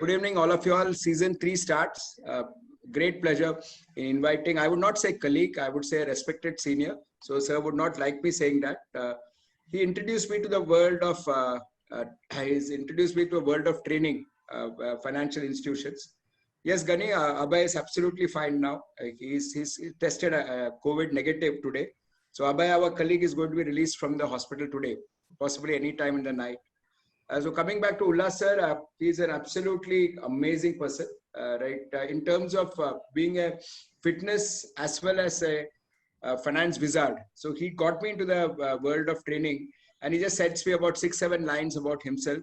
Good evening, all of you all. Season 3 starts. Great pleasure in inviting, I would not say colleague, I would say a respected senior. So, sir would not like me saying that. He introduced me to the world of, he's introduced me to a world of training, financial institutions. Yes, Gani, Abhay is absolutely fine now. He's tested COVID negative today. So, Abhay, our colleague, is going to be released from the hospital today, possibly any time in the night. So coming back to Ullas sir, he's an absolutely amazing person, right? In terms of being a fitness as well as a finance wizard. So he got me into the world of training, and he just sets me about 6-7 lines about himself.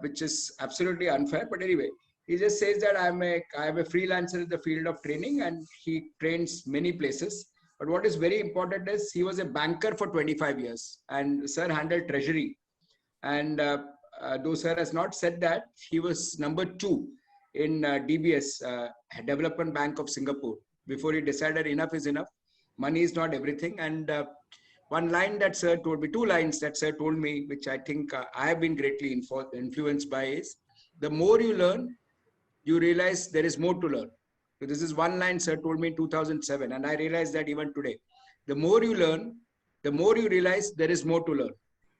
Which is absolutely unfair, but anyway, he just says that I am a freelancer in the field of training, and he trains many places. But what is very important is he was a banker for 25 years, and sir handled treasury. And though sir has not said that, he was number 2 in DBS, Development Bank of Singapore, before he decided enough is enough. Money is not everything. And one line that sir told me, 2 lines that sir told me, which I think I have been greatly influenced by, is the more you learn, you realize there is more to learn. So this is one line sir told me in 2007, and I realized that even today. The more you learn, the more you realize there is more to learn.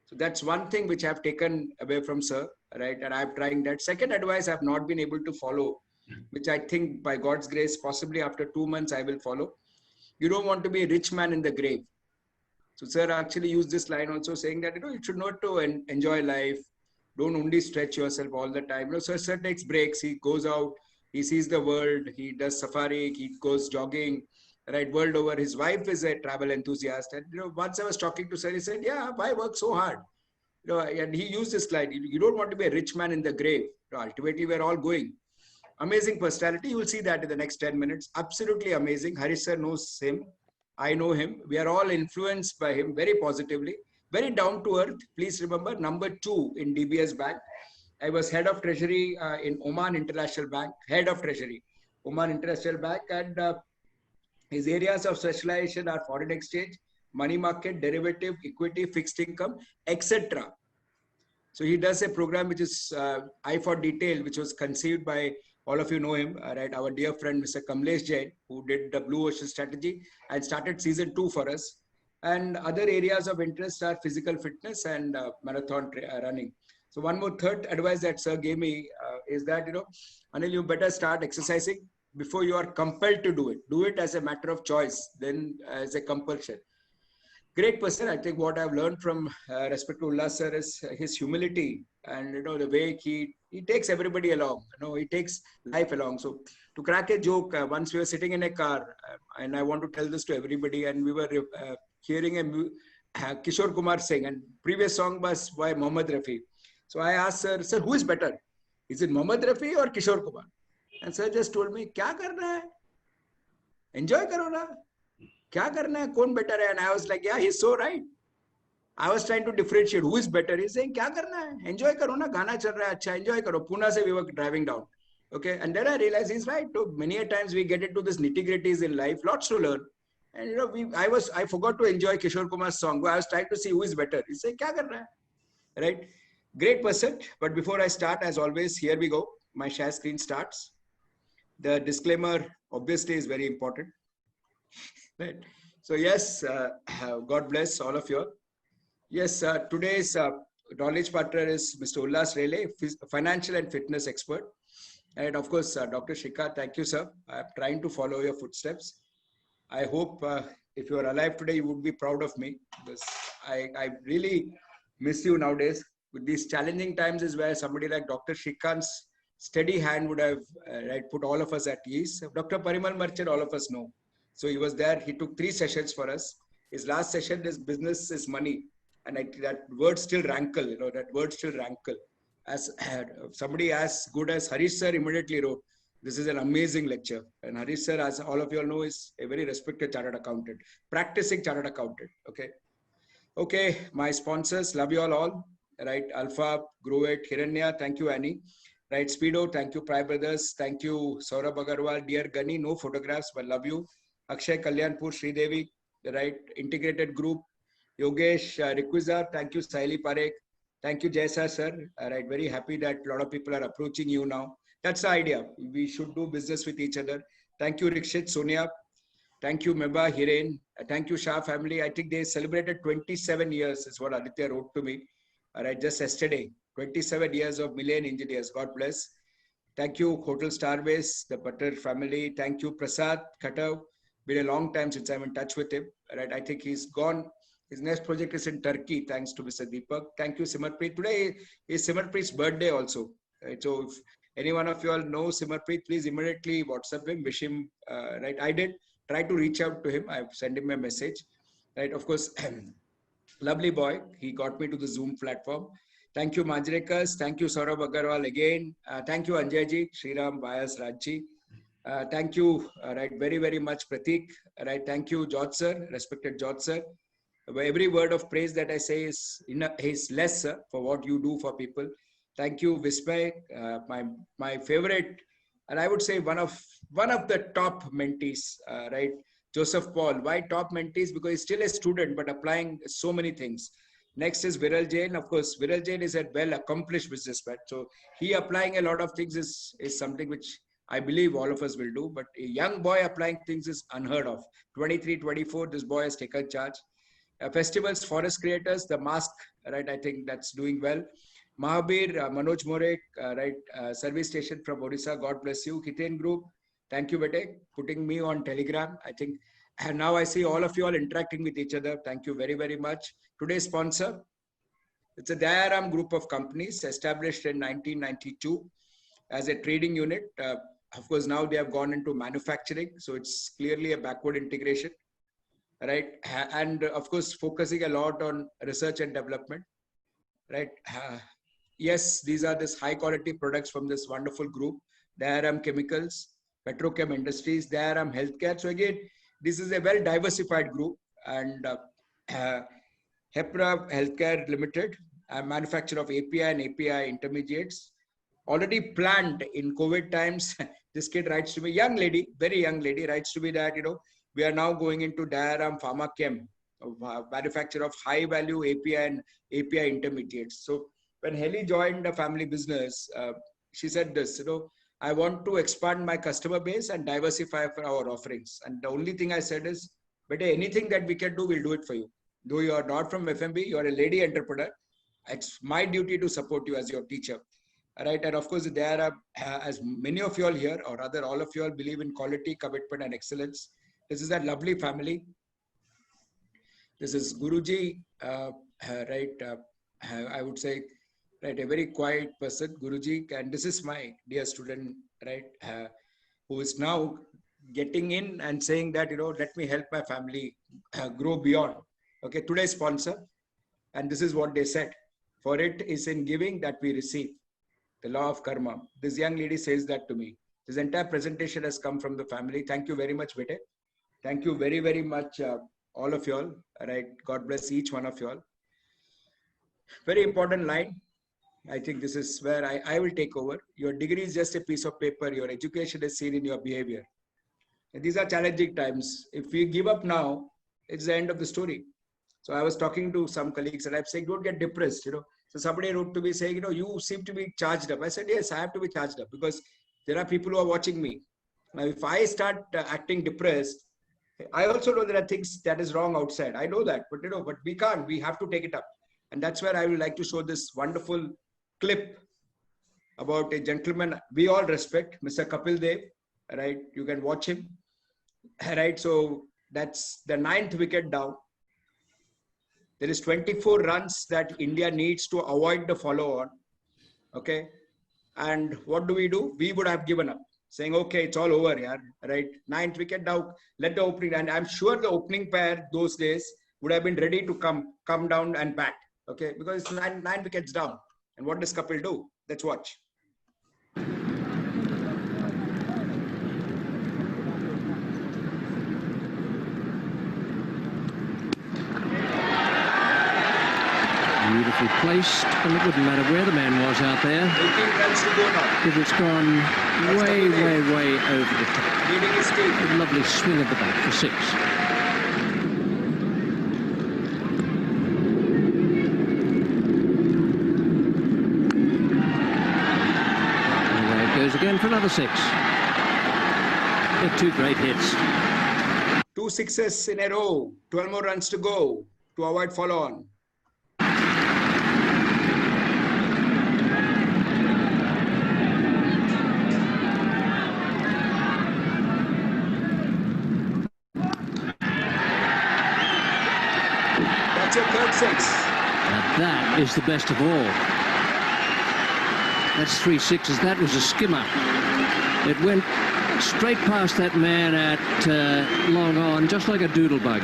So that's one thing which I've taken away from sir, right? And I'm trying that. Second advice I've not been able to follow, which I think by God's grace, possibly after 2 months I will follow. You don't want to be a rich man in the grave. So sir actually used this line also, saying that, you should know to enjoy life. Don't only stretch yourself all the time. So sir takes breaks. He goes out. He sees the world. He does safari. He goes jogging. Right, world over. His wife is a travel enthusiast, and once I was talking to sir, he said, "Yeah, why work so hard?" And he used this line: "You don't want to be a rich man in the grave. Ultimately, we're all going." Amazing personality. You will see that in the next 10 minutes. Absolutely amazing. Harish sir knows him. I know him. We are all influenced by him very positively. Very down to earth. Please remember, number 2 in DBS Bank. I was head of treasury in Oman International Bank. Head of treasury, Oman International Bank, and his areas of specialization are foreign exchange, money market, derivative, equity, fixed income, etc. So he does a program which is Eye for Detail, which was conceived by, all of you know him, right? Our dear friend, Mr. Kamlesh Jain, who did the Blue Ocean strategy and started season 2 for us. And other areas of interest are physical fitness and marathon running. So one more third advice that sir gave me is that, Anil, you better start exercising before you are compelled to do it. Do it as a matter of choice, then as a compulsion. Great person. I think what I've learned from respect to Ullas sir is his humility, and the way he takes everybody along. He takes life along. So to crack a joke, once we were sitting in a car, and I want to tell this to everybody, and we were hearing a Kishore Kumar sing, and previous song was by Mohammad Rafi. So I asked sir, who is better? Is it Mohammad Rafi or Kishore Kumar? And sir just told me, "Kya karna hai? Enjoy karo na. Kya karna hai? Kaun better hai?" And I was like, yeah, he's so right. I was trying to differentiate who is better. He's saying, "Kya karna hai? Enjoy karo na. Gana chal raha hai, acha, enjoy karo." Pune se we were driving down. Okay. And then I realized he's right. So many a times we get into this nitty-gritties in life, lots to learn. And I forgot to enjoy Kishore Kumar's song. I was trying to see who is better. He's saying, "Kya karna hai?" Right? Great person. But before I start, as always, here we go. My share screen starts. The disclaimer obviously is very important. Right. So yes, God bless all of you. Yes, today's knowledge partner is Mr. Ullas Rele, financial and fitness expert. And of course, Dr. Shikha, thank you, sir. I'm trying to follow your footsteps. I hope if you are alive today, you would be proud of me, because I really miss you nowadays. With these challenging times is where somebody like Dr. Shikhan's steady hand would have put all of us at ease. Dr. Parimal Marchand, all of us know. So he was there. He took 3 sessions for us. His last session is business is money. And that word still rankle, that word still rankle. As somebody as good as Harish sir immediately wrote, "This is an amazing lecture." And Harish sir, as all of you all know, is a very respected chartered accountant, practicing chartered accountant. Okay. Okay. My sponsors, love you all. Right. Alpha, Grow It, Hiranya. Thank you, Annie. Right. Speedo. Thank you, Pride Brothers. Thank you, Saurabh Agarwal. Dear Gani, no photographs, but love you. Akshay Kalyanpur, Sridevi. Right. Integrated Group. Yogesh Rikuza, thank you. Saili Parekh, Thank you, Jaisa sir. All right, very happy that a lot of people are approaching you now. That's the idea. We should do business with each other. Thank you, Rikshit, Sonia. Thank you, Meba, Hiren. Thank you, Shah family. I think they celebrated 27 years, is what Aditya wrote to me. All right, just yesterday. 27 years of Million Engineers. God bless. Thank you, Hotel Starbase, the Butter family. Thank you, Prasad Khattav. Been a long time since I'm in touch with him. All right, I think he's gone. His next project is in Turkey, thanks to Mr. Deepak. Thank you, Simarpreet. Today is Simarpreet's birthday also. Right, so if any one of you all know Simarpreet, please immediately WhatsApp him, wish him, right? I did try to reach out to him. I've sent him a message, right? Of course, lovely boy. He got me to the Zoom platform. Thank you, Manjrekas. Thank you, Saurabh Agarwal again. Thank you, Anjayji, Sriram, Bias, Rajji. Thank you, right, very, very much, Pratik. Right, thank you, George sir, respected George sir. Every word of praise that I say is less for what you do for people. Thank you, Vismay, my favorite, and I would say one of the top mentees, right? Joseph Paul. Why top mentees? Because he's still a student, but applying so many things. Next is Viral Jain. Of course, Viral Jain is a well-accomplished businessman. So he applying a lot of things is something which I believe all of us will do. But a young boy applying things is unheard of. 23, 24, this boy has taken charge. Festivals, forest creators, the mask, right? I think that's doing well. Mahabir, Manoj More, right? Service station from Odisha. God bless you. Hiten Group. Thank you, Bete, putting me on Telegram. I think, and now I see all of you all interacting with each other. Thank you very, very much. Today's sponsor, it's a Dayaram group of companies established in 1992 as a trading unit. Of course, now they have gone into manufacturing. So it's clearly a backward integration, right? And of course, focusing a lot on research and development, right? Yes, these are this high quality products from this wonderful group, Dayaram Chemicals, Petrochem Industries, Dayaram Healthcare. So again, this is a well diversified group, and Hepra Healthcare Limited, a manufacturer of API and API intermediates, already planned in COVID times. This kid writes to me, young lady, very young lady, writes to me that, you know, we are now going into Dayaram Pharma Chem, manufacturer of high value API and API intermediates. So when Heli joined the family business, she said this, you know, I want to expand my customer base and diversify for our offerings. And the only thing I said is, but anything that we can do, we'll do it for you. Though you are not from FMB, you are a lady entrepreneur. It's my duty to support you as your teacher. All right. And of course, there are, as many of you all here, or rather all of you all believe in quality, commitment, and excellence. This is that lovely family. This is Guruji, right? I would say, right, a very quiet person, Guruji. And this is my dear student, right, who is now getting in and saying that, you know, let me help my family grow beyond. Okay, today's sponsor. And this is what they said. For it is in giving that we receive. The law of karma. This young lady says that to me. This entire presentation has come from the family. Thank you very much, Bete. Thank you very, very much, all of you all. All right. God bless each one of you all. Very important line. I think this is where I will take over. Your degree is just a piece of paper. Your education is seen in your behavior. And these are challenging times. If we give up now, it's the end of the story. So I was talking to some colleagues and I'm saying, don't get depressed, you know. So somebody wrote to me saying, you know, you seem to be charged up. I said, yes, I have to be charged up because there are people who are watching me. Now, if I start acting depressed, I also know there are things that is wrong outside. I know that, but you know, but we can't, we have to take it up. And that's where I would like to show this wonderful clip about a gentleman we all respect, Mr. Kapil Dev, right? You can watch him, right? So that's the 9th wicket down. There is 24 runs that India needs to avoid the follow on. Okay. And what do? We would have given up, saying, okay, it's all over here, right? 9th wicket down, let the opening, and I'm sure the opening pair those days would have been ready to come down and bat. Okay. Because it's nine wickets down. And what does Kapil do? Let's watch. Beautifully placed, and it wouldn't matter where the man was out there. 18 runs to go now. Because it's gone way over the top. Leading his team. A lovely swing at the back for 6. for another 6. They're 2 great hits. 2 sixes in a row. 12 more runs to go to avoid follow-on. That's your third 6. And that is the best of all. That's 3 sixes. That was a skimmer. It went straight past that man at long on, just like a doodlebug.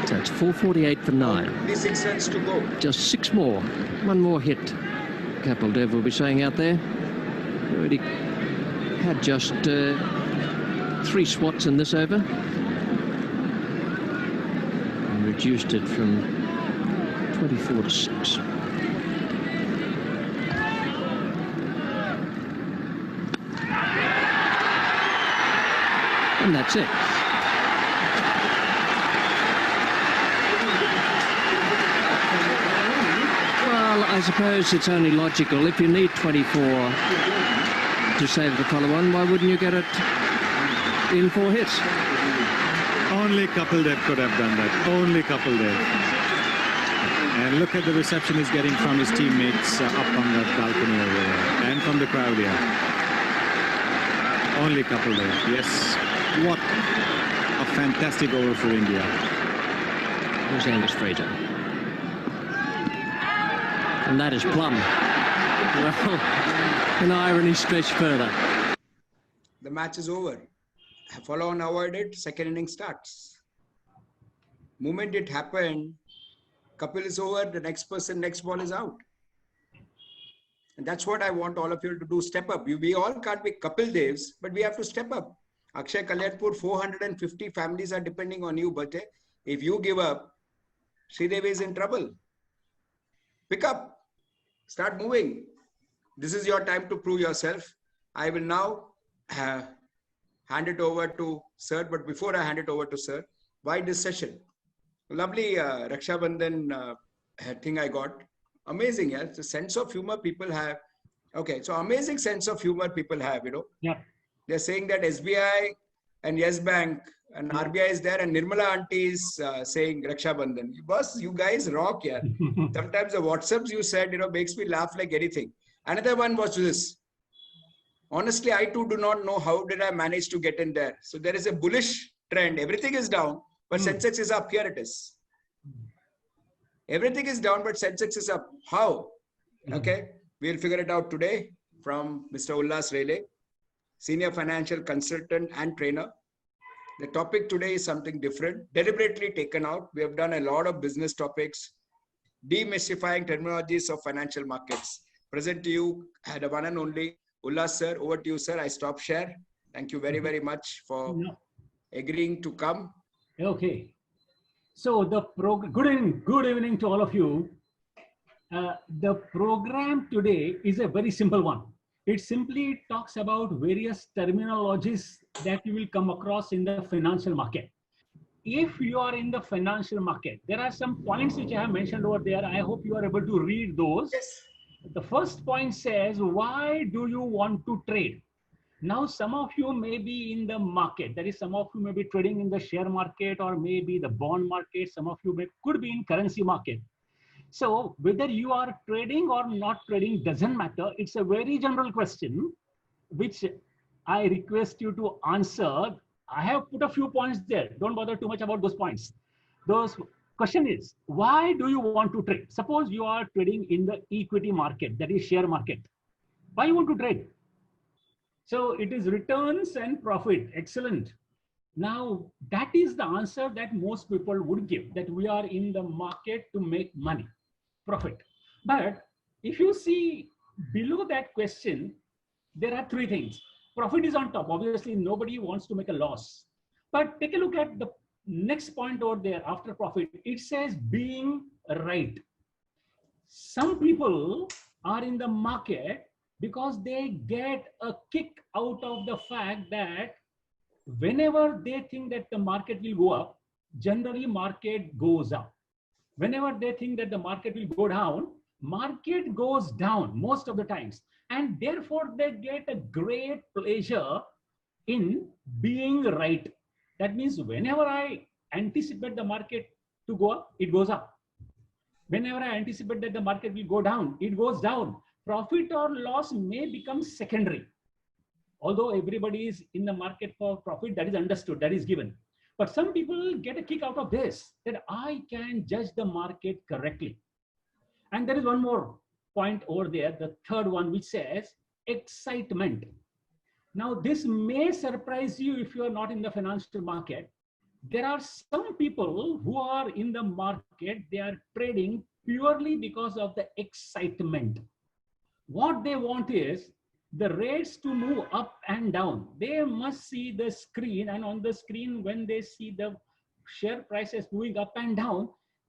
So it's 448 for 9. Only 6 runs to go. Just 6 more. 1 more hit. Kapil Dev will be saying out there. He already had just 3 swats in this over. And reduced it from 24 to 6. And that's it. Well, I suppose it's only logical. If you need 24 to save the follow-on, why wouldn't you get it in 4 hits? Only Kapil Dev could have done that. Only Kapil Dev. And look at the reception he's getting from his teammates up on that balcony over there. And from the crowd here. Only Kapil Dev. Yes. What a fantastic over for India. Here's Angus Fraser. And that is plumb. Well, an irony stretched further. The match is over. Follow-on avoided, second inning starts. Moment it happened, Kapil is over, the next ball is out. And that's what I want all of you to do, step up. We all can't be Kapil Devs, but we have to step up. Akshay Kalyapur, 450 families are depending on you, but if you give up, Sridevi is in trouble. Pick up, start moving. This is your time to prove yourself. I will now hand it over to Sir, but before I hand it over to Sir, why this session? Lovely Raksha Bandhan thing I got. Amazing, yeah. It's a sense of humor people have. Okay, so amazing sense of humor people have, you know. Yeah. They're saying that SBI and Yes Bank and RBI is there and Nirmala auntie is saying Raksha Bandhan. Boss, you guys rock, yeah. Sometimes the WhatsApps you said, you know, makes me laugh like anything. Another one was this. Honestly, I too do not know how did I manage to get in there. So there is a bullish trend. Everything is down, but Sensex is up. Here it is. Everything is down, but Sensex is up. How? Okay. We'll figure it out today from Mr. Ullas Rele, Senior Financial Consultant and Trainer. The topic today is something different, deliberately taken out. We have done a lot of business topics, demystifying terminologies of financial markets. Present to you, the one and only Ullas sir. Over to you, sir. I stop share. Thank you very, very much for agreeing to come. Okay. So the good evening to all of you. The program today is a very simple one. It simply talks about various terminologies that you will come across in the financial market. If you are in the financial market, there are some points which I have mentioned over there. I hope you are able to read those. Yes. The first point says, why do you want to trade? Now, some of you may be in the market. That is, some of you may be trading in the share market or maybe the bond market. Some of you could be in currency market. So whether you are trading or not trading doesn't matter. It's a very general question, which I request you to answer. I have put a few points there. Don't bother too much about those points. Those question is, why do you want to trade? Suppose you are trading in the equity market, that is share market. Why you want to trade? So it is returns and profit. Excellent. Now, that is the answer that most people would give, that we are in the market to make money, profit. But if you see below that question, there are three things. Profit is on top. Obviously, nobody wants to make a loss. But take a look at the next point over there after profit. It says being right. Some people are in the market because they get a kick out of the fact that whenever they think that the market will go up, generally market goes up. Whenever they think that the market will go down, market goes down most of the times, and therefore they get a great pleasure in being right. That means whenever I anticipate the market to go up, it goes up. Whenever I anticipate that the market will go down, it goes down. Profit or loss may become secondary. Although everybody is in the market for profit, that is understood, that is given. But some people get a kick out of this, that I can judge the market correctly. And there is one more point over there, the third one, which says excitement. Now, this may surprise you if you are not in the financial market. There are some people who are in the market, they are trading purely because of the excitement. What they want is the rates to move up and down. They must see the screen, and on the screen, when they see the share prices moving up and down,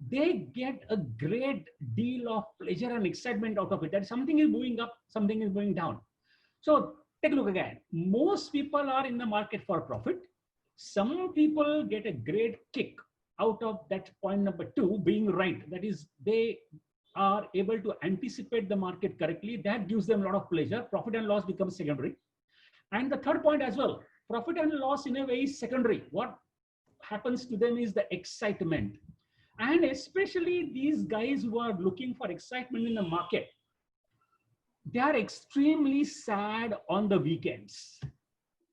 they get a great deal of pleasure and excitement out of it. That something is moving up, something is moving down. So take a look again. Most people are in the market for profit. Some people get a great kick out of that point number 2, being right. That is, they are able to anticipate the market correctly. That gives them a lot of pleasure. Profit and loss becomes secondary. And the third point as well, profit and loss in a way is secondary. What happens to them is the excitement. And especially these guys who are looking for excitement in the market, they are extremely sad on the weekends.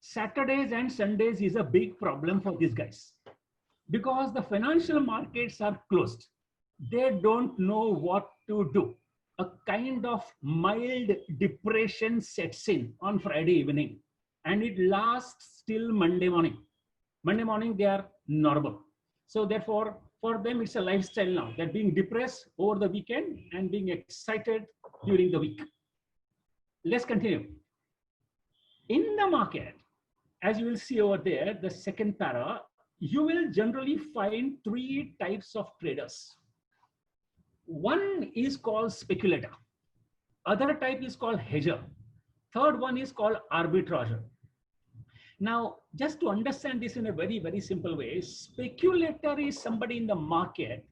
Saturdays and Sundays is a big problem for these guys because the financial markets are closed. They don't know what to do. A kind of mild depression sets in on Friday evening, and it lasts till Monday morning. Monday morning, they are normal. So therefore, for them, it's a lifestyle now. They're being depressed over the weekend and being excited during the week. Let's continue. In the market, as you will see over there, the second para, you will generally find 3 types of traders. One is called speculator. Other type is called hedger. Third one is called arbitrager. Now, just to understand this in a very, very simple way, speculator is somebody in the market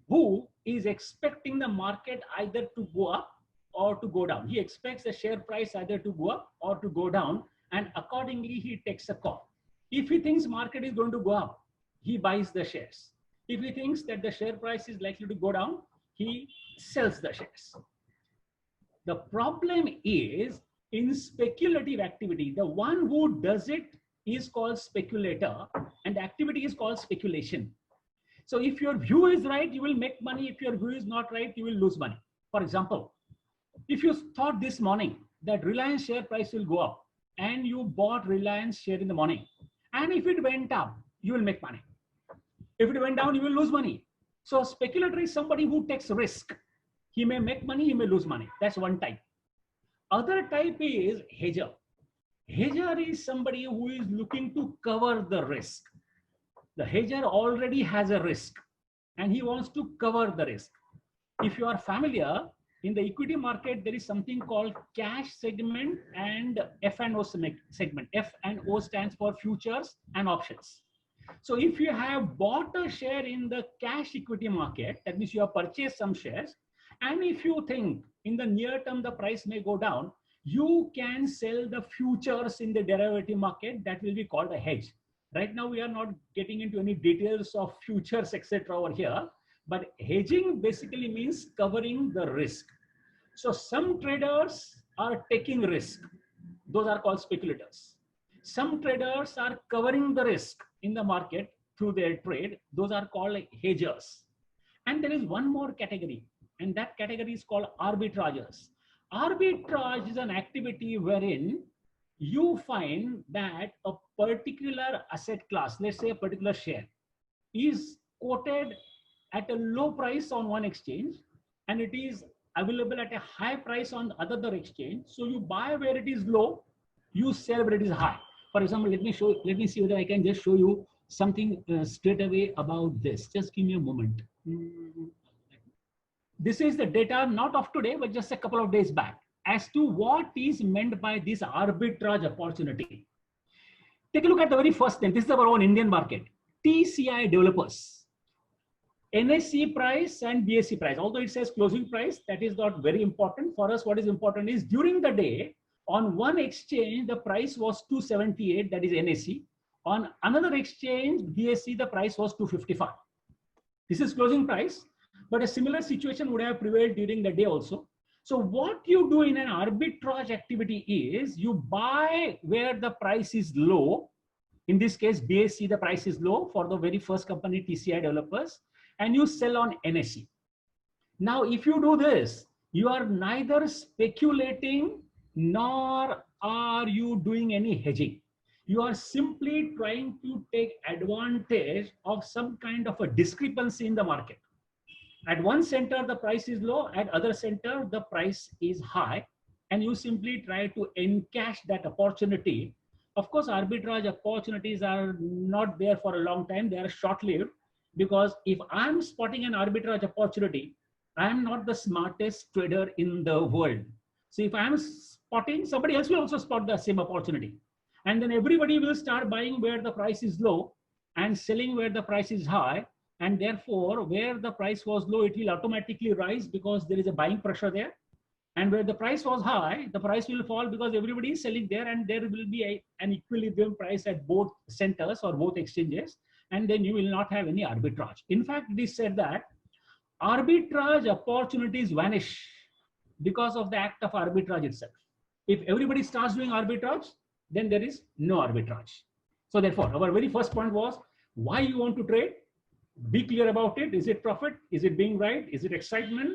who is expecting the market either to go up or to go down. He expects the share price either to go up or to go down, and accordingly he takes a call. If he thinks market is going to go up, he buys the shares. If he thinks that the share price is likely to go down, he sells the shares. The problem is in speculative activity, the one who does it is called speculator and the activity is called speculation. So if your view is right, you will make money. If your view is not right, you will lose money. For example, if you thought this morning that Reliance share price will go up and you bought Reliance share in the morning, and if it went up, you will make money. If it went down, you will lose money. So speculator is somebody who takes risk. He may make money, he may lose money. That's one type. Other type is hedger. Hedger is somebody who is looking to cover the risk. The hedger already has a risk and he wants to cover the risk. If you are familiar, in the equity market, there is something called cash segment and F&O segment. F&O stands for futures and options. So if you have bought a share in the cash equity market, that means you have purchased some shares. And if you think in the near term, the price may go down, you can sell the futures in the derivative market. That will be called a hedge. Right now, we are not getting into any details of futures, etc. over here. But hedging basically means covering the risk. So some traders are taking risk. Those are called speculators. Some traders are covering the risk in the market through their trade. Those are called hedgers. And there is one more category, and that category is called arbitragers. Arbitrage is an activity wherein you find that a particular asset class, let's say a particular share, is quoted at a low price on one exchange and it is available at a high price on another exchange. So you buy where it is low, you sell where it is high. For example, let me see whether I can just show you something straight away about this. Just give me a moment. This is the data not of today, but just a couple of days back as to what is meant by this arbitrage opportunity. Take a look at the very first thing. This is our own Indian market, TCI Developers. NSE price and BSE price. Although it says closing price, that is not very important. For us, what is important is during the day, on one exchange, the price was 278, that is NSE. On another exchange, BSE, the price was 255. This is closing price, but a similar situation would have prevailed during the day also. So what you do in an arbitrage activity is you buy where the price is low. In this case, BSE, the price is low for the very first company, TCI Developers, and you sell on NSE. Now, if you do this, you are neither speculating nor are you doing any hedging. You are simply trying to take advantage of some kind of a discrepancy in the market. At one center, the price is low. At other center, the price is high. And you simply try to encash that opportunity. Of course, arbitrage opportunities are not there for a long time. They are short-lived. Because if I'm spotting an arbitrage opportunity, I'm not the smartest trader in the world. So if I'm spotting, somebody else will also spot the same opportunity. And then everybody will start buying where the price is low and selling where the price is high. And therefore, where the price was low, it will automatically rise because there is a buying pressure there. And where the price was high, the price will fall because everybody is selling there, and there will be an equilibrium price at both centers or both exchanges. And then you will not have any arbitrage. In fact, it is said that arbitrage opportunities vanish because of the act of arbitrage itself. If everybody starts doing arbitrage, then there is no arbitrage. So therefore, our very first point was why you want to trade. Be clear about it. Is it profit? Is it being right? Is it excitement?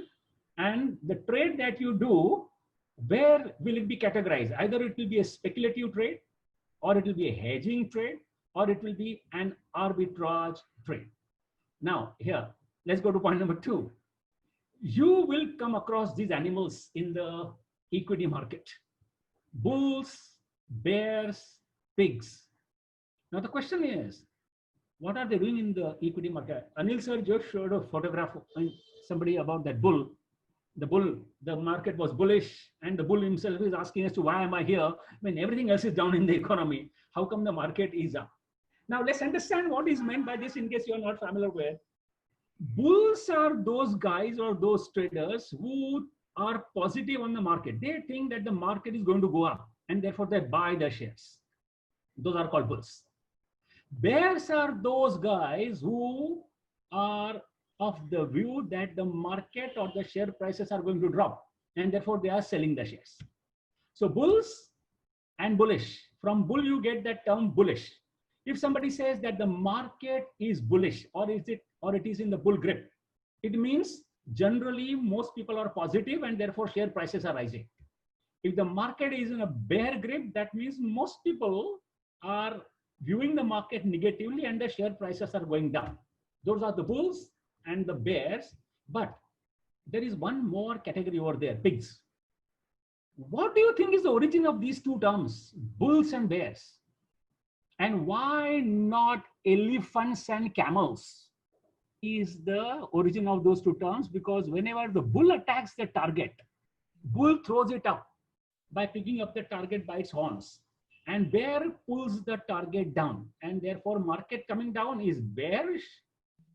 And the trade that you do, where will it be categorized? Either it will be a speculative trade, or it will be a hedging trade, or it will be an arbitrage trade. Now, here, let's go to point number 2. You will come across these animals in the equity market. Bulls, bears, pigs. Now, the question is, what are they doing in the equity market? Anil sir just showed a photograph of somebody about that bull. The market was bullish, and the bull himself is asking us to, why am I here when everything else is down in the economy? How come the market is up? Now, let's understand what is meant by this in case you're not familiar with. Bulls are those guys or those traders who are positive on the market. They think that the market is going to go up, and therefore they buy the shares. Those are called bulls. Bears are those guys who are of the view that the market or the share prices are going to drop, and therefore they are selling the shares. So bulls and bullish. From bull, you get that term bullish. If somebody says that the market is bullish, or it is in the bull grip, it means generally most people are positive and therefore share prices are rising. If the market is in a bear grip, that means most people are viewing the market negatively and the share prices are going down. Those are the bulls and the bears. But there is one more category over there, pigs. What do you think is the origin of these two terms, bulls and bears? And why not elephants and camels? Is the origin of those two terms, because whenever the bull attacks the target, bull throws it up by picking up the target by its horns, and bear pulls the target down, and therefore market coming down is bearish,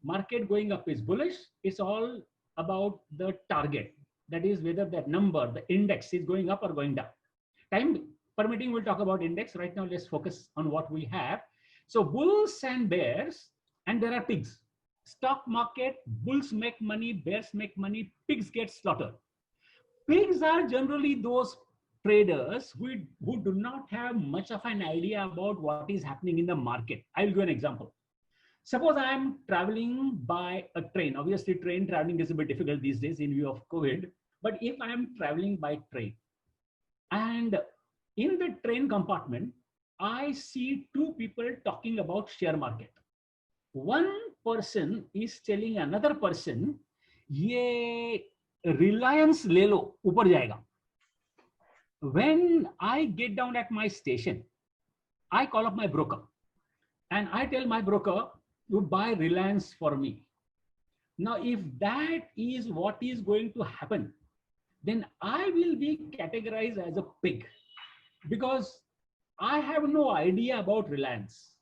market going up is bullish. It's all about the target. That is whether that number, the index, is going up or going down. Time permitting, we'll talk about index. Right now, let's focus on what we have. So bulls and bears, and there are pigs. Stock market, bulls make money, bears make money, pigs get slaughtered. Pigs are generally those traders who do not have much of an idea about what is happening in the market. I will give an example. Suppose I am traveling by a train. Obviously, train traveling is a bit difficult these days in view of COVID. But if I am traveling by train, and in the train compartment, I see two people talking about share market. One person is telling another person, "Ye Reliance le lo, upar jayega." When I get down at my station, I call up my broker and I tell my broker, "You buy Reliance for me." Now, if that is what is going to happen, then I will be categorized as a pig, because I have no idea about Reliance.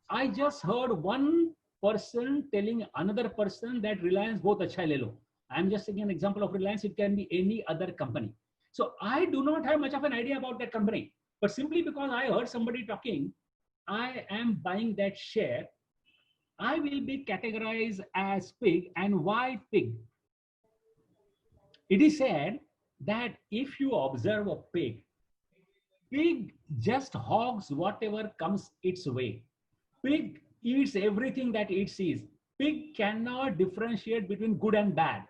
I just heard one person telling another person that Reliance both acha hai le lo. I'm just taking an example of Reliance. It can be any other company. So I do not have much of an idea about that company, but simply because I heard somebody talking, I am buying that share. I will be categorized as pig. And why pig? It is said that if you observe a pig just hogs whatever comes its way. Pig eats everything that it sees. Pig cannot differentiate between good and bad.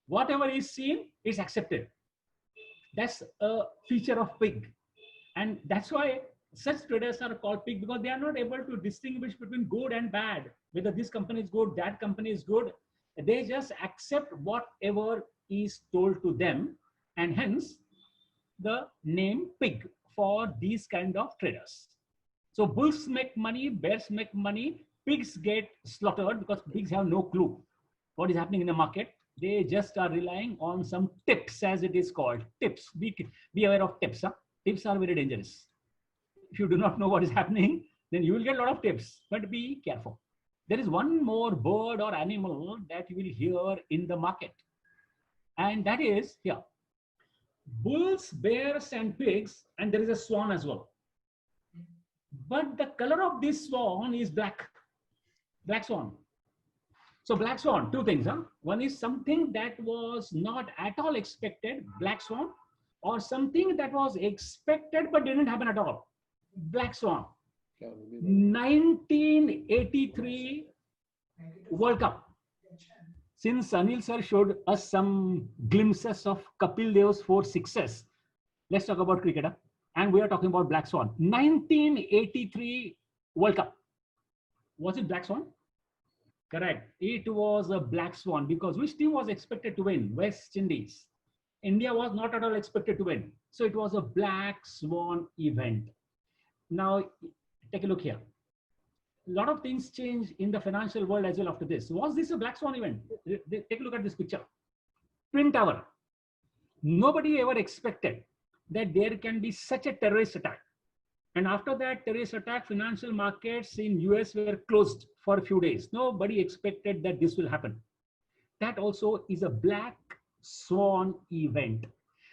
Whatever is seen is accepted. That's a feature of pig. And that's why such traders are called pig, because they are not able to distinguish between good and bad, whether this company is good, that company is good. They just accept whatever is told to them, and hence the name pig for these kind of traders. So bulls make money, bears make money, pigs get slaughtered because pigs have no clue what is happening in the market. They just are relying on some tips, as it is called. Tips. Be aware of tips. Huh? Tips are very dangerous. If you do not know what is happening, then you will get a lot of tips, but be careful. There is one more bird or animal that you will hear in the market, and that is here. Bulls, bears, and pigs, and there is a swan as well. But the color of this swan is black. Black swan. So black swan, two things. Huh? One is something that was not at all expected, black swan, or something that was expected but didn't happen at all, black swan. 1983 World Cup. Since Anil sir showed us some glimpses of Kapil Dev's 4 sixes, let's talk about cricket. Huh? And we are talking about black swan. 1983 World Cup. Was it black swan? Correct. It was a black swan, because which team was expected to win? West Indies. India was not at all expected to win. So it was a black swan event. Now, take a look here. A lot of things change in the financial world as well after this. Was this a black swan event? Take a look at this picture. Twin Tower. Nobody ever expected that there can be such a terrorist attack. And after that terrorist attack, financial markets in US were closed for a few days. Nobody expected that this will happen. That also is a black swan event.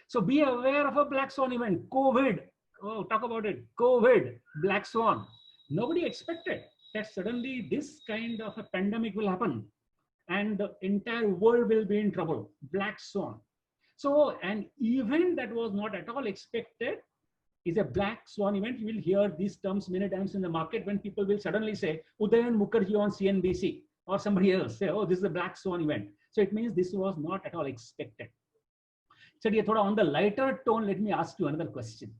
So be aware of a black swan event. COVID. Oh, talk about it. COVID, black swan. Nobody expected that suddenly this kind of a pandemic will happen and the entire world will be in trouble. Black swan. So an event that was not at all expected is a black swan event. You will hear these terms many times in the market when people will suddenly say Udayan Mukherjee on CNBC, or somebody else say, oh, this is a black swan event. So it means this was not at all expected. So on the lighter tone, let me ask you another question.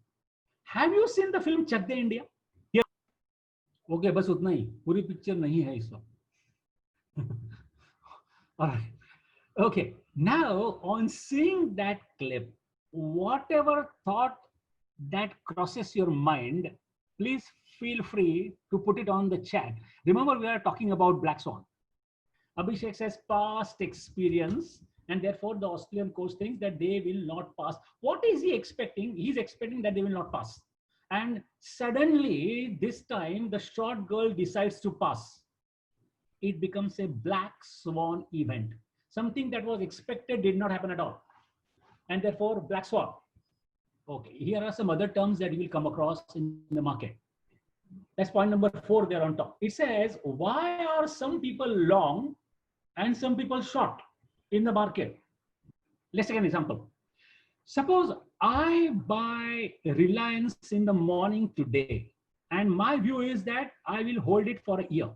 Have you seen the film Chak De India? Here. Okay, bas utna hi. Puri picture nahi hai is waqt. All right. Okay. Now, on seeing that clip, whatever thought that crosses your mind, please feel free to put it on the chat. Remember, we are talking about black swan. Abhishek says past experience, and therefore the Australian coach thinks that they will not pass. What is he expecting? He's expecting that they will not pass. And suddenly, this time, the short girl decides to pass. It becomes a black swan event. Something that was expected did not happen at all. And therefore, black swan. Okay, here are some other terms that you will come across in the market. That's point number 4 there on top. It says, why are some people long and some people short in the market? Let's take an example. Suppose I buy Reliance in the morning today, and my view is that I will hold it for a year.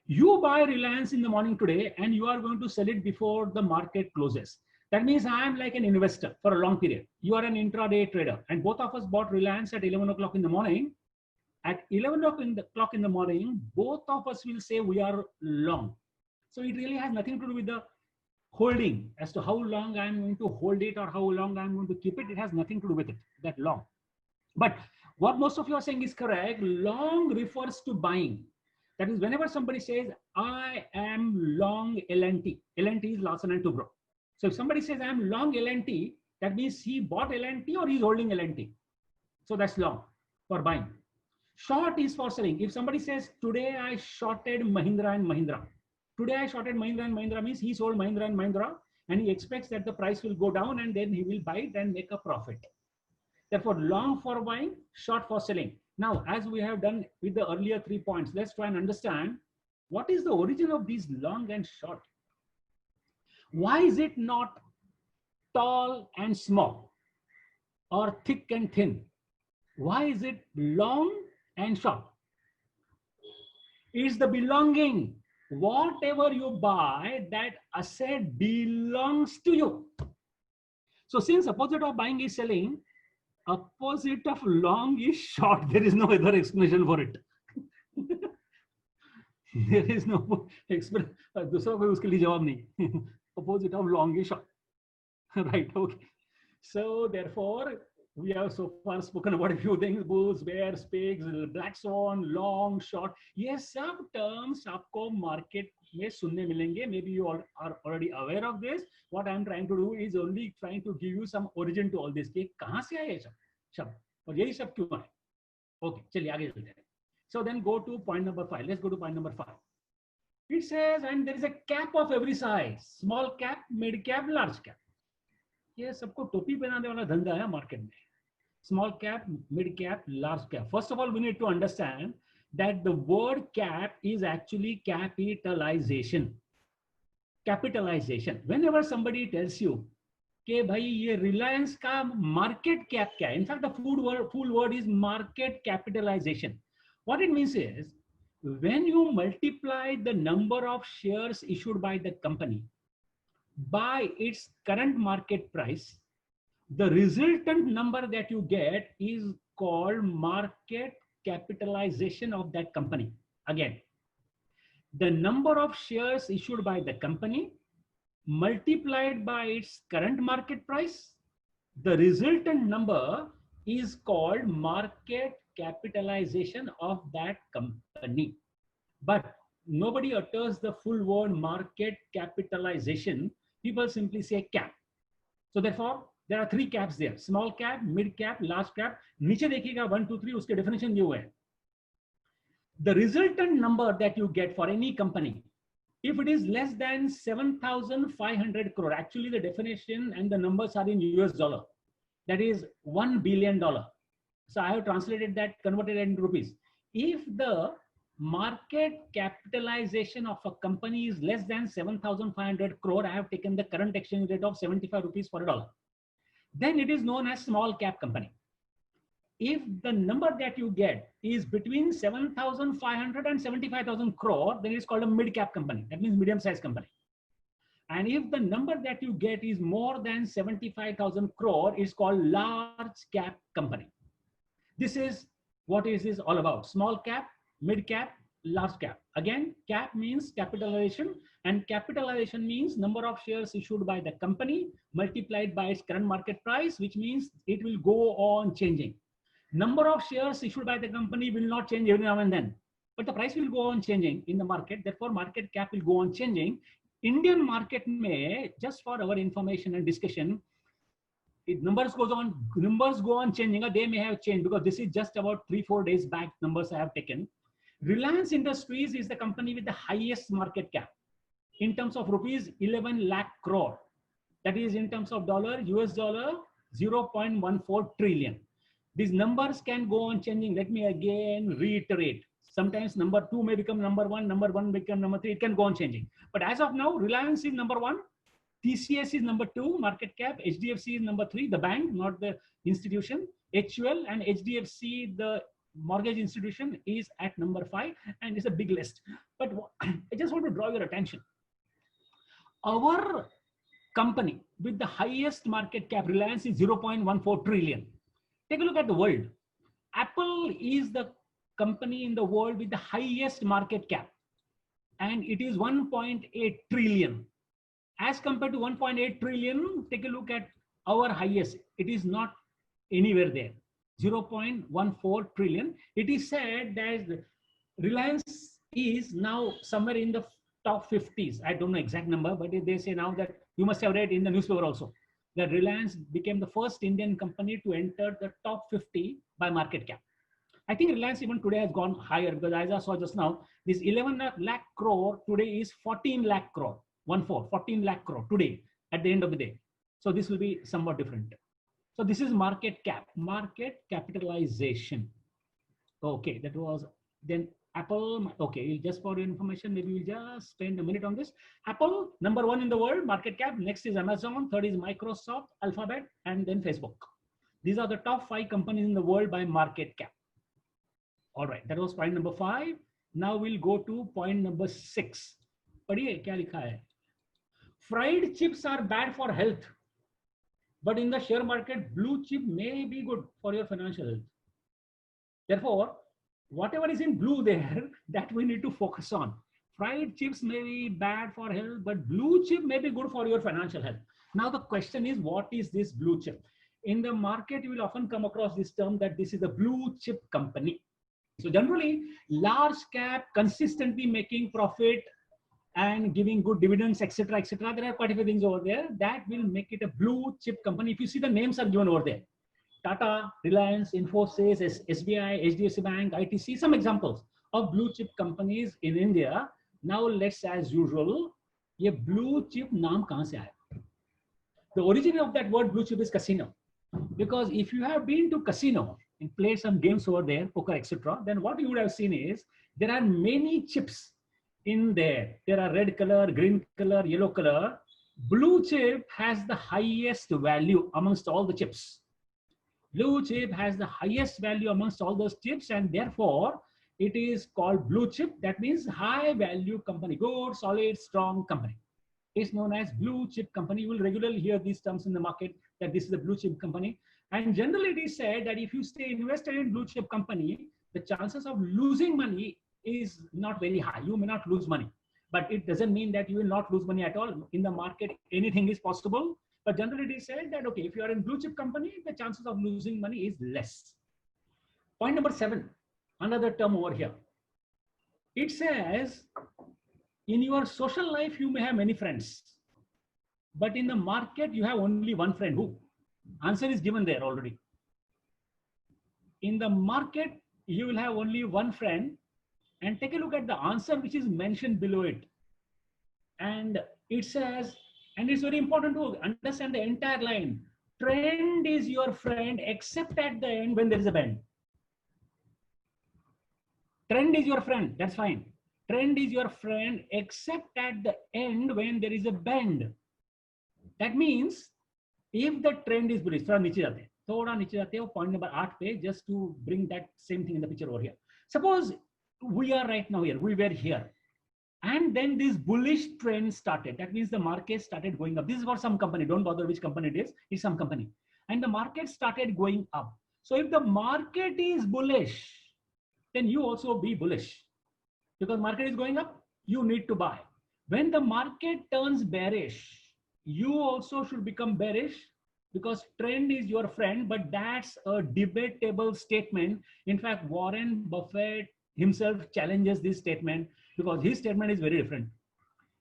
You buy Reliance in the morning today, and you are going to sell it before the market closes. That means I am like an investor for a long period. You are an intraday trader, and both of us bought Reliance at 11 o'clock in the morning. At 11 o'clock in the morning, both of us will say we are long. So it really has nothing to do with the holding, as to how long I'm going to hold it or how long I'm going to keep it. It has nothing to do with it, that long. But what most of you are saying is correct. Long refers to buying. That is, whenever somebody says, I am long LNT. LNT is Larsen and Toubro. So if somebody says, I'm long LNT, that means he bought LNT or he's holding LNT. So that's long for buying. Short is for selling. If somebody says, today I shorted Mahindra and Mahindra. Today I shorted Mahindra and Mahindra means he sold Mahindra and Mahindra and he expects that the price will go down and then he will buy it and make a profit. Therefore, long for buying, short for selling. Now, as we have done with the earlier 3 points, let's try and understand what is the origin of these long and short. Why is it not tall and small or thick and thin? Why is it long and short? It's the belonging. Whatever you buy, that asset belongs to you. So since opposite of buying is selling, opposite of long is short. There is no other explanation for it. There is no explanation. दूसरा कोई उसके लिए जवाब नहीं. Opposite of long is short. Right. Okay. So therefore, we have so far spoken about a few things: bulls, bears, pigs, black swan, long, short. Yes, some terms आपको market में सुनने मिलेंगे. Maybe you all are already aware of this. What I am trying to do is only trying to give you some origin to all this. कि कहाँ से आए शब्द और यही सब क्यों आए? Okay, चलिए आगे चलते हैं. So then go to point number 5. Let's go to point number 5. It says, and there is a cap of every size: small cap, mid cap, large cap. ये सबको टोपी पहनाने वाला धंधा है मार्केट में. Small cap, mid cap, large cap. First of all, we need to understand that the word cap is actually capitalization. Capitalization. Whenever somebody tells you, कि भाई ये Reliance का market cap क्या है? In fact, the full word is market capitalization. What it means is, when you multiply the number of shares issued by the company by its current market price, the resultant number that you get is called market capitalization of that company. Again, the number of shares issued by the company multiplied by its current market price, the resultant number is called market capitalization of that company. But nobody utters the full word market capitalization. People simply say cap. So therefore, there are 3 caps there: small cap, mid cap, large cap. नीचे देखिएगा 1, 2, 3 उसके definition ये हुए हैं. The resultant number that you get for any company, if it is less than 7,500 crore, actually the definition and the numbers are in US dollar. That is $1 billion. So I have translated that, converted it into rupees. If the market capitalization of a company is less than 7,500 crore, I have taken the current exchange rate of 75 rupees for a dollar, then it is known as small cap company. If the number that you get is between 7,500 and 75,000 crore, then it's called a mid cap company. That means medium sized company. And if the number that you get is more than 75,000 crore, it's called large cap company. This is what is this all about: small cap, mid cap, large cap. Again, cap means capitalization, and capitalization means number of shares issued by the company multiplied by its current market price, which means it will go on changing. Number of shares issued by the company will not change every now and then, but the price will go on changing in the market. Therefore, market cap will go on changing. Indian market may, just for our information and discussion, numbers go on changing. They may have changed because this is just about 3-4 days back numbers I have taken. Reliance Industries is the company with the highest market cap in terms of rupees 11 lakh crore. That is in terms of US dollar 0.14 trillion. These numbers can go on changing. Let me again reiterate. Sometimes number 2 may become number 1, number 1 become number 3. It can go on changing. But as of now, Reliance is number 1. TCS is number 2 market cap. HDFC is number 3, the bank, not the institution. HUL and HDFC, the mortgage institution, is at number 5, and it's a big list. But I just want to draw your attention. Our company with the highest market cap, Reliance, is 0.14 trillion. Take a look at the world. Apple is the company in the world with the highest market cap, and it is 1.8 trillion. As compared to 1.8 trillion, take a look at our highest. It is not anywhere there. 0.14 trillion. It is said that Reliance is now somewhere in the top 50s. I don't know exact number, but they say now that you must have read in the newspaper also that Reliance became the first Indian company to enter the top 50 by market cap. I think Reliance even today has gone higher, because as I saw just now, this 11 lakh crore today is 14 lakh crore, 14 lakh crore today at the end of the day. So this will be somewhat different. So this is market capitalization. Okay, that was then Apple. Okay, just for your information, maybe we'll just spend a minute on this. Apple, number 1 in the world, market cap. Next is Amazon. Third is Microsoft, Alphabet, and then Facebook. These are the top 5 companies in the world by market cap. All right, that was point number 5. Now we'll go to point number 6. Padhiye, kya likha hai? Fried chips are bad for health, but in the share market, blue chip may be good for your financial health. Therefore, whatever is in blue there, that we need to focus on. Fried chips may be bad for health, but blue chip may be good for your financial health. Now the question is, what is this blue chip? In the market, you will often come across this term that this is a blue chip company. So generally, large cap, consistently making profit and giving good dividends, etc., etc. There are quite a few things over there that will make it a blue chip company. If you see, the names are given over there: Tata, Reliance, Infosys, SBI, HDFC Bank, ITC. Some examples of blue chip companies in India. Now let's, as usual, ये blue chip नाम कहाँ से आया? The origin of that word blue chip is casino. Because if you have been to casino and played some games over there, poker, etc., then what you would have seen is there are many chips in there. There are red color, green color, yellow color. Blue chip has the highest value amongst all the chips. Blue chip has the highest value amongst all those chips, and therefore it is called blue chip. That means high value company, good, solid, strong company. It's known as blue chip company. You will regularly hear these terms in the market, that this is a blue chip company. And generally it is said that if you stay invested in blue chip company, the chances of losing money is not very high. You may not lose money, but it doesn't mean that you will not lose money at all. In the market, anything is possible. But generally it is said that, okay, if you are in blue chip company, the chances of losing money is less. Point number 7, another term over here. It says, in your social life, you may have many friends, but in the market, you have only one friend. Who? Answer is given there already. In the market, you will have only one friend, and take a look at the answer which is mentioned below it. And it says, and it's very important to understand the entire line. Trend is your friend except at the end when there is a bend. Trend is your friend, that's fine. Trend is your friend except at the end when there is a bend. That means if the trend is bullish, थोड़ा नीचे जाते हैं, point number 8 पे, just to bring that same thing in the picture over here. Suppose we are right now here, we were here, and then this bullish trend started. That means the market started going up. This is for some company, don't bother which company it is, it's some company. And the market started going up. So if the market is bullish, then you also be bullish. Because market is going up, you need to buy. When the market turns bearish, you also should become bearish, because trend is your friend, but that's a debatable statement. In fact, Warren Buffett himself challenges this statement, because his statement is very different.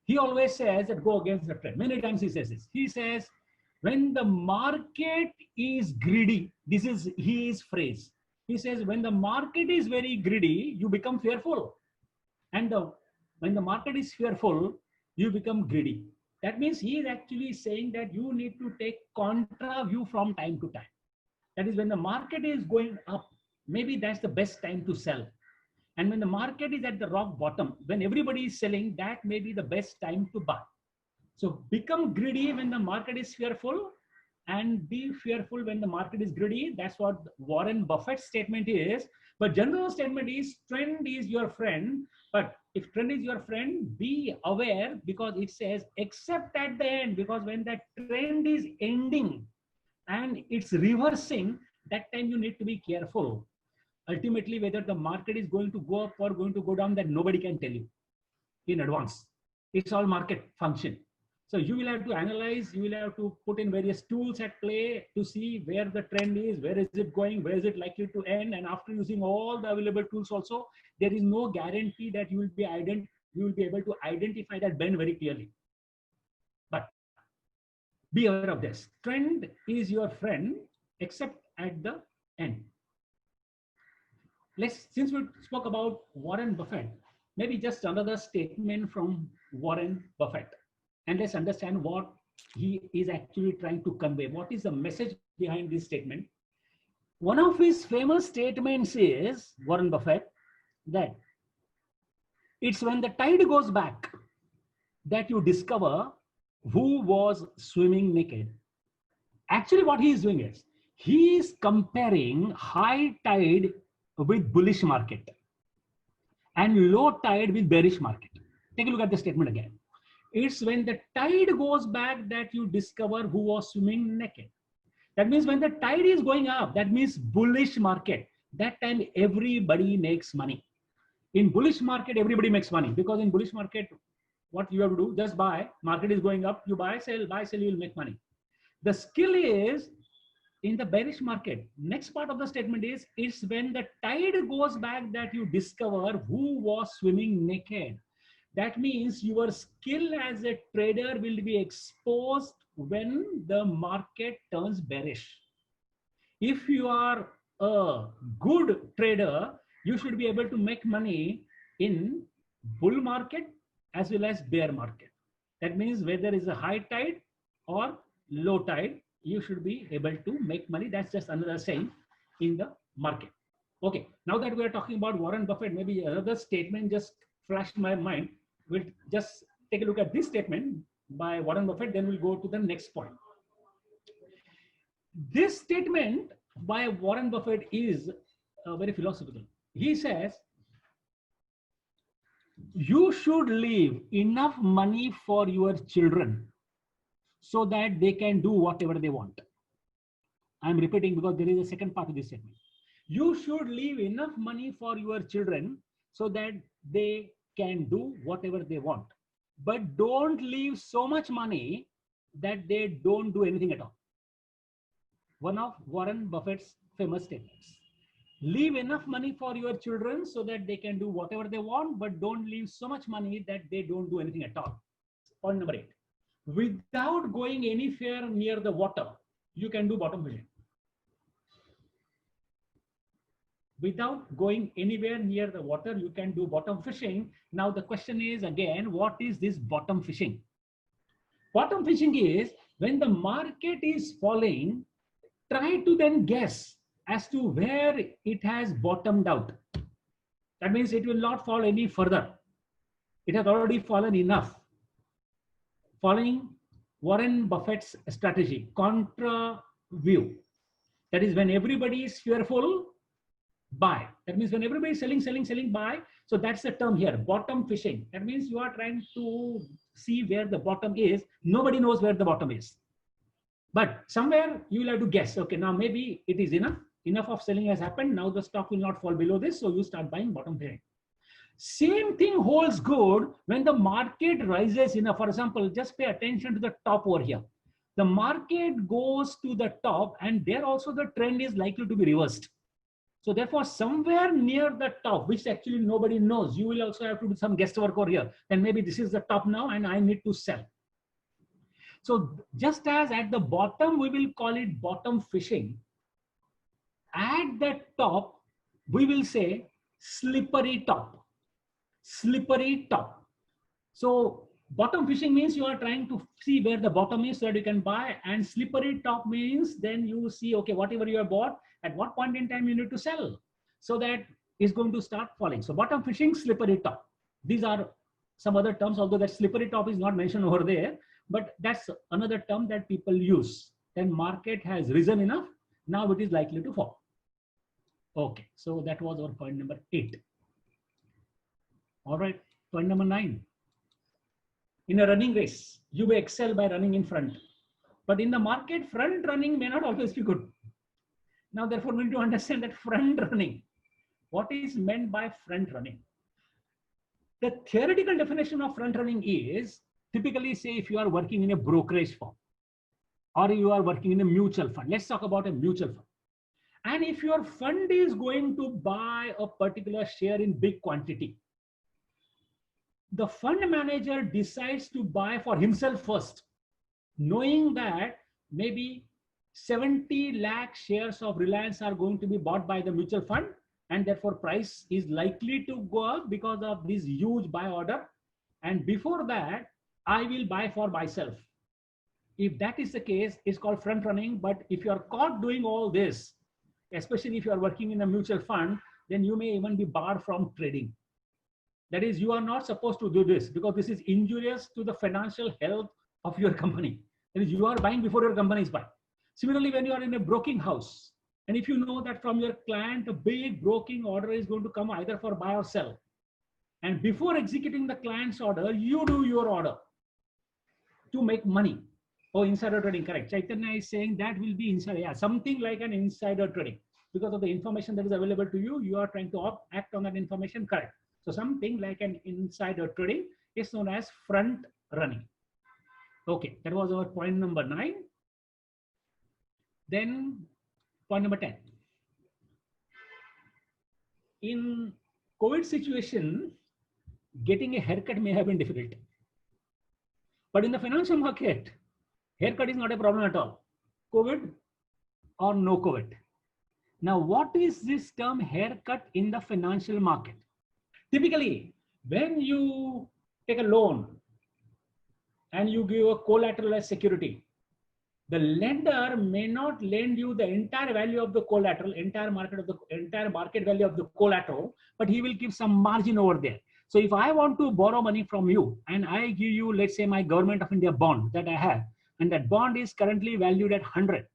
He always says that go against the trend. Many times he says this. He says, when the market is greedy, this is his phrase. He says, when the market is very greedy, you become fearful. And when the market is fearful, you become greedy. That means he is actually saying that you need to take contra view from time to time. That is, when the market is going up, maybe that's the best time to sell. And when the market is at the rock bottom, when everybody is selling, that may be the best time to buy. So become greedy when the market is fearful, and be fearful when the market is greedy. That's what Warren Buffett's statement is. But general statement is trend is your friend. But if trend is your friend, be aware, because it says except at the end, because when that trend is ending and it's reversing, that time you need to be careful. Ultimately, whether the market is going to go up or going to go down, that nobody can tell you in advance. It's all market function. So you will have to analyze, you will have to put in various tools at play to see where the trend is, where is it going, where is it likely to end. And after using all the available tools also, there is no guarantee that you will be able to identify that bend very clearly. But be aware of this. Trend is your friend except at the end. since we spoke about Warren Buffett, maybe just another statement from Warren Buffett, and let's understand what he is actually trying to convey. What is the message behind this statement? One of his famous statements is, Warren Buffett, that it's when the tide goes back that you discover who was swimming naked. Actually, what he is doing is, he is comparing high tide with bullish market and low tide with bearish market. Take a look at the statement again. It's when the tide goes back that you discover who was swimming naked. That means when the tide is going up, that means bullish market. That time everybody makes money. In bullish market, everybody makes money, because in bullish market, what you have to do, just buy. Market is going up, you buy, sell, you will make money. The skill is in the bearish market. Next part of the statement is, it's when the tide goes back that you discover who was swimming naked. That means your skill as a trader will be exposed when the market turns bearish. If you are a good trader, you should be able to make money in bull market as well as bear market. That means whether it's a high tide or low tide, you should be able to make money. That's just another saying in the market. Okay, now that we are talking about Warren Buffett, maybe another statement just flashed my mind. We'll just take a look at this statement by Warren Buffett, then we'll go to the next point. This statement by Warren Buffett is very philosophical. He says, you should leave enough money for your children so that they can do whatever they want. I'm repeating because there is a second part of this statement. You should leave enough money for your children so that they can do whatever they want. But don't leave so much money that they don't do anything at all. One of Warren Buffett's famous statements. Leave enough money for your children so that they can do whatever they want, but don't leave so much money that they don't do anything at all. Point number 8. Without going anywhere near the water, you can do bottom fishing. Without going anywhere near the water, you can do bottom fishing. Now the question is again, what is this bottom fishing? Bottom fishing is when the market is falling, try to then guess as to where it has bottomed out. That means it will not fall any further. It has already fallen enough. Following Warren Buffett's strategy, contra view. That is when everybody is fearful, buy. That means when everybody is selling, buy. So that's the term here, bottom fishing. That means you are trying to see where the bottom is. Nobody knows where the bottom is. But somewhere you will have to guess, okay, now maybe it is enough. Enough of selling has happened. Now the stock will not fall below this. So you start buying bottom fishing. Same thing holds good when the market rises enough. For example, just pay attention to the top over here. The market goes to the top and there also the trend is likely to be reversed. So therefore, somewhere near the top, which actually nobody knows, you will also have to do some guesswork over here. And maybe this is the top now and I need to sell. So just as at the bottom, we will call it bottom fishing. At the top, we will say slippery top. Slippery top. So bottom fishing means you are trying to see where the bottom is so that you can buy, and slippery top means then you see, okay, whatever you have bought, at what point in time you need to sell so that it's going to start falling. So bottom fishing, slippery top. These are some other terms, although that slippery top is not mentioned over there, but that's another term that people use. Then market has risen enough, now it is likely to fall. Okay, so that was our point number 8. All right, point number 9. In a running race, you may excel by running in front. But in the market, front running may not always be good. Now, therefore, we need to understand that front running. What is meant by front running? The theoretical definition of front running is typically, say, if you are working in a brokerage firm or you are working in a mutual fund. Let's talk about a mutual fund. And if your fund is going to buy a particular share in big quantity, the fund manager decides to buy for himself first, knowing that maybe 70 lakh shares of Reliance are going to be bought by the mutual fund. and therefore price is likely to go up because of this huge buy order. And before that, I will buy for myself. If that is the case, it's called front running. But if you are caught doing all this, especially if you are working in a mutual fund, then you may even be barred from trading. That is, you are not supposed to do this because this is injurious to the financial health of your company. That is, you are buying before your company is buying. Similarly, when you are in a broking house, and if you know that from your client, a big broking order is going to come either for buy or sell, and before executing the client's order, you do your order to make money. Oh, insider trading, correct. Chaitanya is saying that will be insider, yeah, something like an insider trading. Because of the information that is available to you, you are trying to act on that information, correct. So something like an insider trading is known as front running. Okay, that was our point number 9. Then point number 10. In COVID situation, getting a haircut may have been difficult. But in the financial market, haircut is not a problem at all. COVID or no COVID. Now, what is this term haircut in the financial market? Typically, when you take a loan and you give a collateral as security, the lender may not lend you the entire value of the collateral, entire market value of the collateral, but he will give some margin over there. So if I want to borrow money from you and I give you, let's say, my Government of India bond that I have, and that bond is currently valued at 100,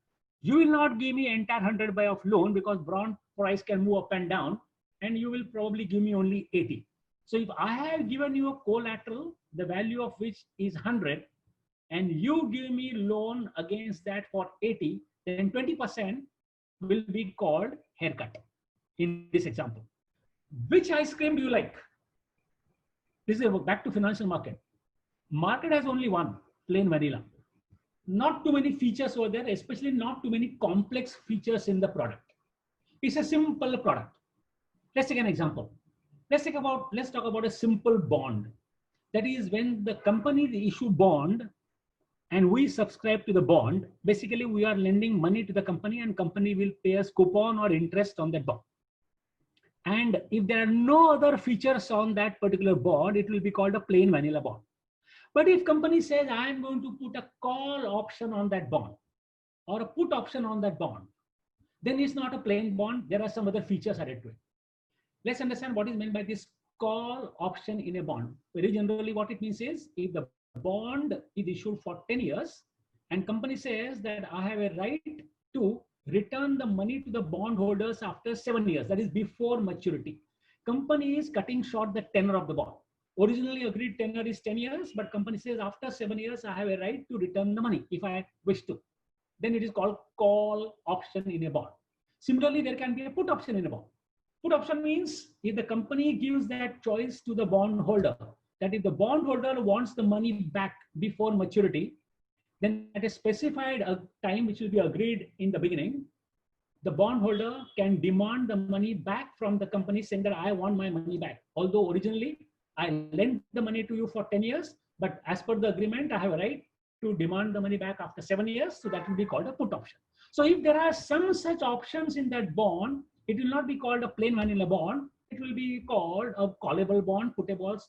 you will not give me entire 100 by of loan because bond price can move up and down, and you will probably give me only 80. So if I have given you a collateral, the value of which is 100, and you give me loan against that for 80, then 20% will be called haircut in this example. Which ice cream do you like? This is back to financial market. Market has only one, plain vanilla. Not too many features over there, especially not too many complex features in the product. It's a simple product. Let's take an example. Let's talk about a simple bond. That is, when the company issue bond and we subscribe to the bond, basically we are lending money to the company and company will pay us coupon or interest on that bond. And if there are no other features on that particular bond, it will be called a plain vanilla bond. But if company says, I am going to put a call option on that bond or a put option on that bond, then it's not a plain bond. There are some other features added to it. Let's understand what is meant by this call option in a bond. Very generally, what it means is, if the bond is issued for 10 years and company says that I have a right to return the money to the bondholders after 7 years, that is before maturity. Company is cutting short the tenure of the bond. Originally agreed tenure is 10 years, but company says after 7 years, I have a right to return the money if I wish to. Then it is called call option in a bond. Similarly, there can be a put option in a bond. Put option means if the company gives that choice to the bondholder, that if the bondholder wants the money back before maturity, then at a specified time, which will be agreed in the beginning, the bondholder can demand the money back from the company saying that I want my money back. Although originally I lent the money to you for 10 years, but as per the agreement, I have a right to demand the money back after 7 years. So that will be called a put option. So if there are some such options in that bond, it will not be called a plain vanilla bond. It will be called a callable bond, puttable,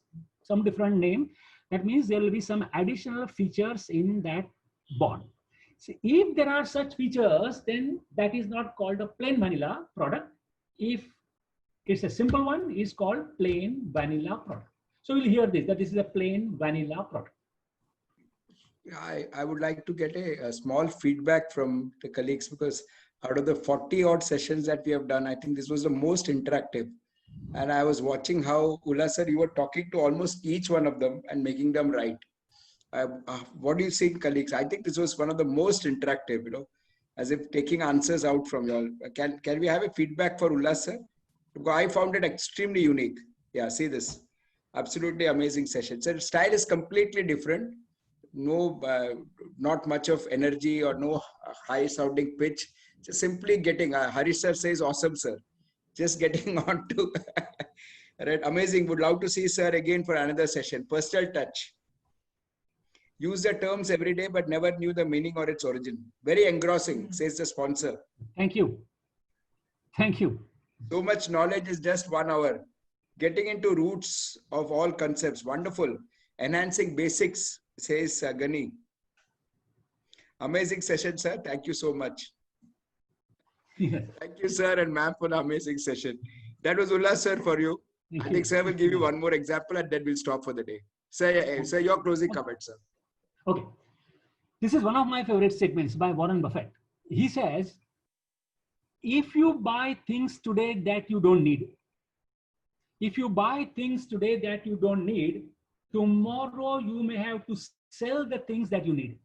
some different name. That means there will be some additional features in that bond. So if there are such features, then that is not called a plain vanilla product. If it's a simple one, it's called plain vanilla product. So we'll hear this, that this is a plain vanilla product. I would like to get a small feedback from the colleagues, because out of the 40 odd sessions that we have done, I think this was the most interactive. And I was watching how, Ullah sir, you were talking to almost each one of them and making them right. What do you think, colleagues? I think this was one of the most interactive, as if taking answers out from you all. Can we have a feedback for Ullah sir? Because I found it extremely unique. Yeah, see this. Absolutely amazing session. So style is completely different. No, not much of energy or no high sounding pitch. Just simply getting, Harish sir says, awesome, sir. Just getting on to, right? Amazing. Would love to see sir again for another session. Personal touch. Use the terms every day, but never knew the meaning or its origin. Very engrossing, says the sponsor. Thank you. Thank you. So much knowledge is just 1 hour. Getting into roots of all concepts. Wonderful. Enhancing basics, says Gani. Amazing session, sir. Thank you so much. Thank you, sir, and ma'am, for the amazing session. That was Ullas, sir, for you. I think sir will give you one more example and then we'll stop for the day. Sir, your closing comment, sir. Okay. This is one of my favorite statements by Warren Buffett. He says, if you buy things today that you don't need, if you buy things today that you don't need, tomorrow you may have to sell the things that you need.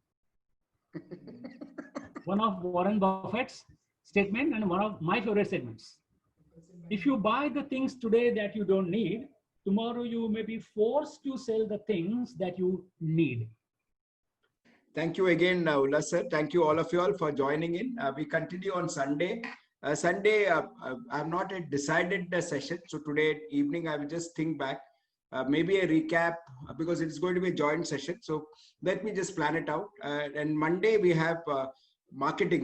One of Warren Buffett's statement and one of my favorite statements. If you buy the things today that you don't need, tomorrow you may be forced to sell the things that you need. Thank you again, Ullas, sir. Thank you all of you all for joining in. We continue on Sunday. Sunday, I've not yet decided the session. So today evening, I will just think back, maybe a recap, because it's going to be a joint session. So let me just plan it out. And Monday, we have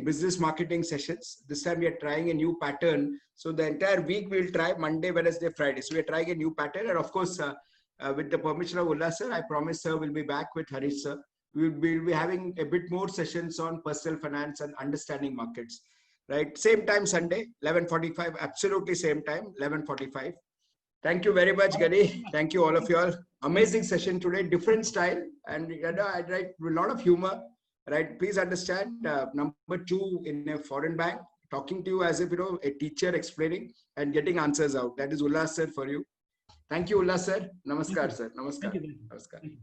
business marketing sessions. This time we are trying a new pattern. So the entire week we'll try Monday, Wednesday, Friday. So we're trying a new pattern. And of course, with the permission of Ullas, sir, I promise, sir, we'll be back with Harish, sir. We'll be having a bit more sessions on personal finance and understanding markets. Right, same time Sunday, 11:45, absolutely same time, 11:45. Thank you very much, Gani. Thank you all of you all. Amazing session today, different style, and I write a lot of humor. Right, please understand. Number 2 in a foreign bank, talking to you as if a teacher explaining and getting answers out. That is Ullas, sir, for you. Thank you, Ullas, sir. Namaskar, sir. Namaskar. Thank you. Namaskar.